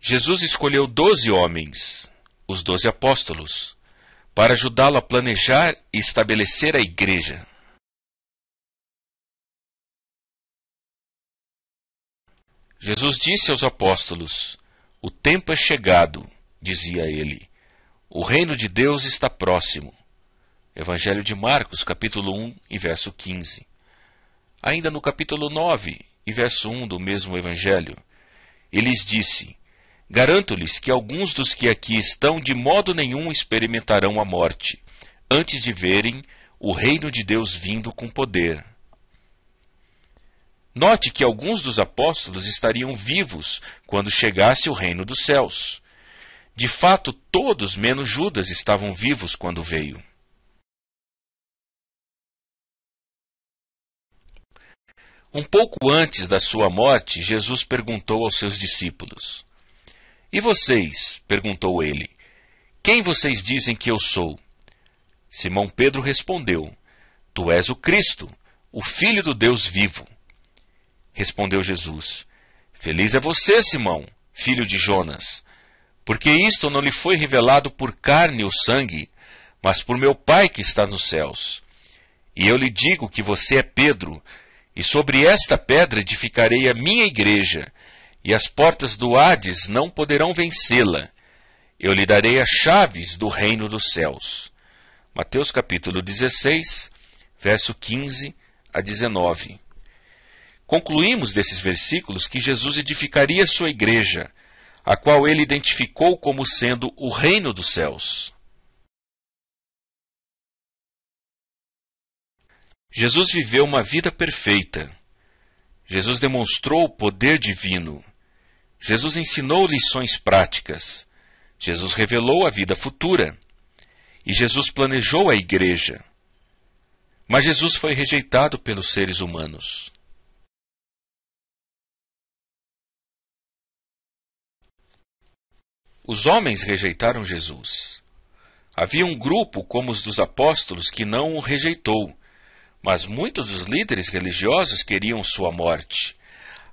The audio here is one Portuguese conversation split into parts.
Jesus escolheu 12 homens, os 12 apóstolos, para ajudá-lo a planejar e estabelecer a igreja. Jesus disse aos apóstolos: "O tempo é chegado", dizia ele. "O reino de Deus está próximo." Evangelho de Marcos, capítulo 1 e verso 15. Ainda no capítulo 9 e verso 1 do mesmo evangelho, ele lhes disse: "Garanto-lhes que alguns dos que aqui estão de modo nenhum experimentarão a morte, antes de verem o reino de Deus vindo com poder." Note que alguns dos apóstolos estariam vivos quando chegasse o reino dos céus. De fato, todos menos Judas estavam vivos quando veio. Um pouco antes da sua morte, Jesus perguntou aos seus discípulos: "E vocês?", perguntou ele, "quem vocês dizem que eu sou?" Simão Pedro respondeu: "Tu és o Cristo, o Filho do Deus vivo." Respondeu Jesus: "Feliz é você, Simão, filho de Jonas, porque isto não lhe foi revelado por carne ou sangue, mas por meu Pai que está nos céus. E eu lhe digo que você é Pedro, e sobre esta pedra edificarei a minha igreja, e as portas do Hades não poderão vencê-la. Eu lhe darei as chaves do reino dos céus." Mateus capítulo 16, verso 15 a 19. Concluímos desses versículos que Jesus edificaria sua igreja, a qual ele identificou como sendo o reino dos céus. Jesus viveu uma vida perfeita. Jesus demonstrou o poder divino. Jesus ensinou lições práticas. Jesus revelou a vida futura. E Jesus planejou a igreja. Mas Jesus foi rejeitado pelos seres humanos. Os homens rejeitaram Jesus. Havia um grupo, como os dos apóstolos, que não o rejeitou, mas muitos dos líderes religiosos queriam sua morte.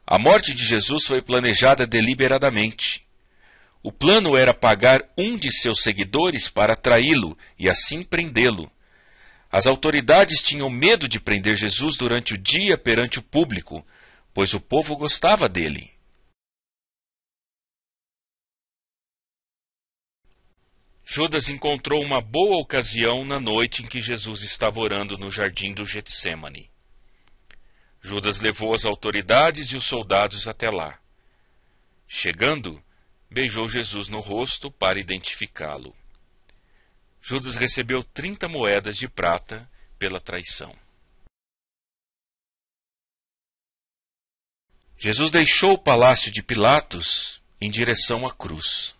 A morte de Jesus foi planejada deliberadamente. O plano era pagar um de seus seguidores para traí-lo e assim prendê-lo. As autoridades tinham medo de prender Jesus durante o dia perante o público, pois o povo gostava dele. Judas encontrou uma boa ocasião na noite em que Jesus estava orando no jardim do Getsêmani. Judas levou as autoridades e os soldados até lá. Chegando, beijou Jesus no rosto para identificá-lo. Judas recebeu 30 moedas de prata pela traição. Jesus deixou o palácio de Pilatos em direção à cruz.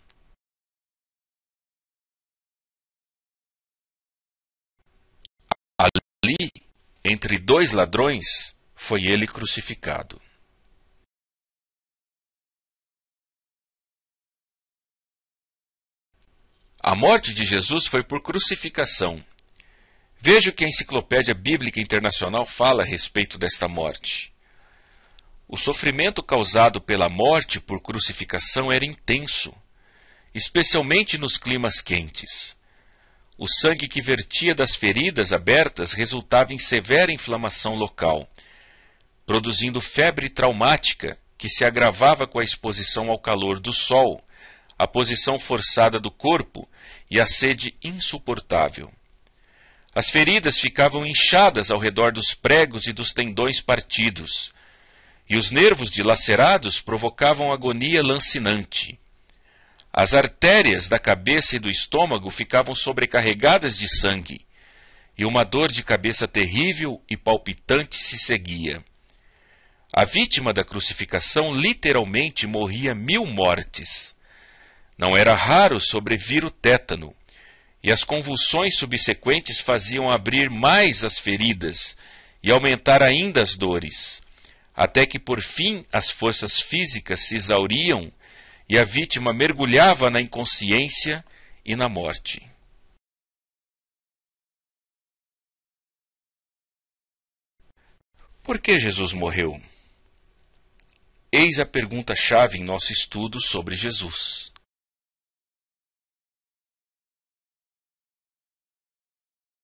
Ali, entre dois ladrões, foi ele crucificado. A morte de Jesus foi por crucificação. Veja o que a Enciclopédia Bíblica Internacional fala a respeito desta morte. O sofrimento causado pela morte por crucificação era intenso, especialmente nos climas quentes. O sangue que vertia das feridas abertas resultava em severa inflamação local, produzindo febre traumática que se agravava com a exposição ao calor do sol, a posição forçada do corpo e a sede insuportável. As feridas ficavam inchadas ao redor dos pregos e dos tendões partidos, e os nervos dilacerados provocavam agonia lancinante. As artérias da cabeça e do estômago ficavam sobrecarregadas de sangue, e uma dor de cabeça terrível e palpitante se seguia. A vítima da crucificação literalmente morria 1000 mortes. Não era raro sobrevir o tétano, e as convulsões subsequentes faziam abrir mais as feridas e aumentar ainda as dores, até que por fim as forças físicas se exauriam e a vítima mergulhava na inconsciência e na morte. Por que Jesus morreu? Eis Eis a pergunta-chave em nosso estudo sobre Jesus.